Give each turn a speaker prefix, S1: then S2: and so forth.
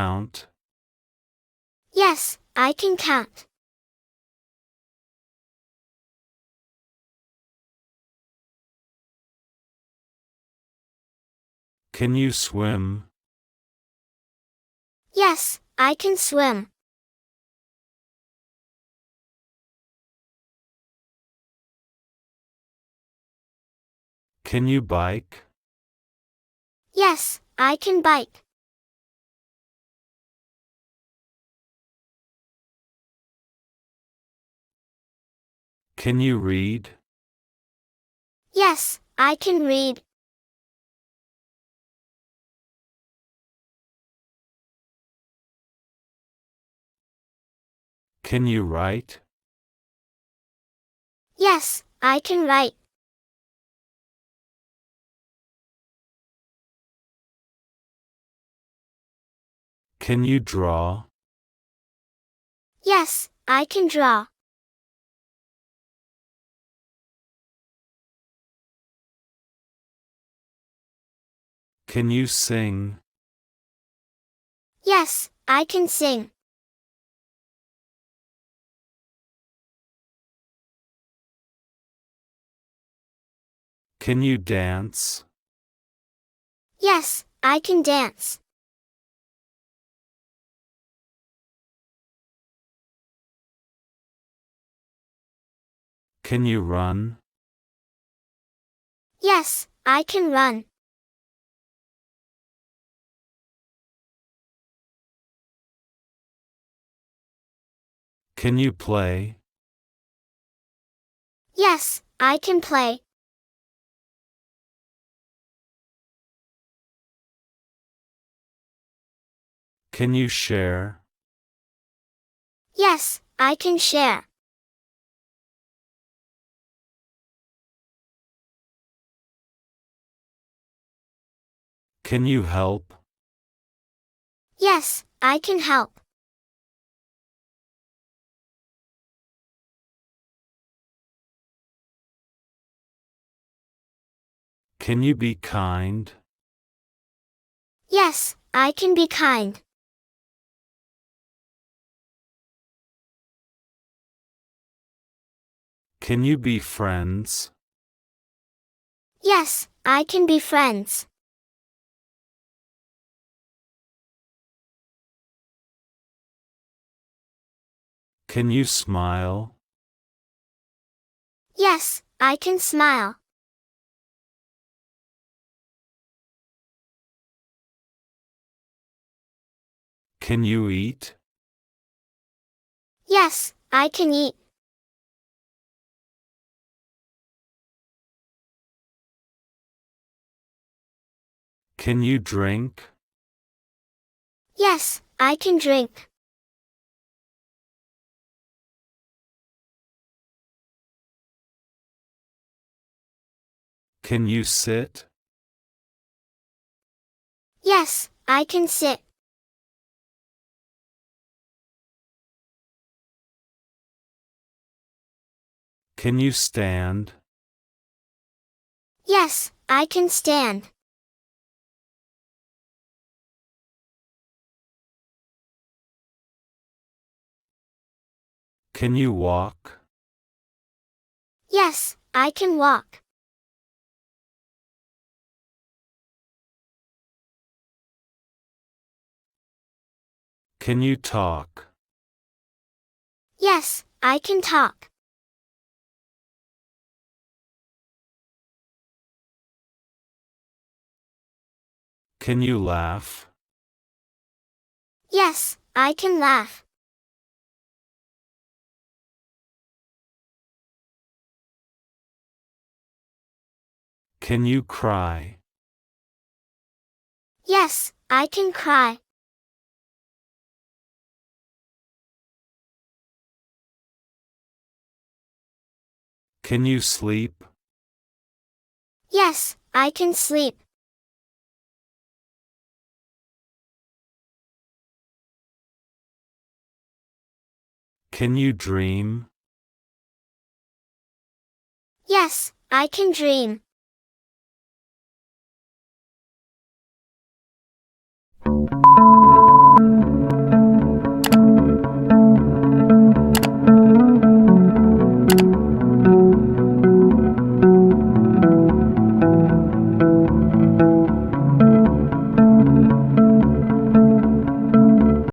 S1: count?
S2: Yes, I can count.
S1: Can you swim?
S2: Yes, I can swim.
S1: Can you bike?
S2: Yes, I can bike.
S1: Can you read?
S2: Yes, I can read.
S1: Can you write?
S2: Yes, I can write.
S1: Can you draw?
S2: Yes, I can draw.
S1: Can you sing?
S2: Yes, I can sing.
S1: Can you dance?
S2: Yes, I can dance.
S1: Can you run?
S2: Yes, I can run.
S1: Can you play?
S2: Yes, I can play.
S1: Can you share?
S2: Yes, I can share.
S1: Can you help?
S2: Yes, I can help.
S1: Can you be kind?
S2: Yes, I can be kind.
S1: Can you be friends?
S2: Yes, I can be friends.
S1: Can you smile?
S2: Yes, I can smile.
S1: Can you eat?
S2: Yes, I can eat.
S1: Can you drink?
S2: Yes, I can drink.
S1: Can you sit?
S2: Yes, I can sit.
S1: Can you stand?
S2: Yes, I can stand.
S1: Can you walk?
S2: Yes, I can walk.
S1: Can you talk?
S2: Yes, I can talk.
S1: Can you laugh?
S2: Yes, I can laugh.
S1: Can you cry?
S2: Yes, I can cry.
S1: Can you sleep?
S2: Yes, I can sleep.
S1: Can you dream?
S2: Yes, I can dream.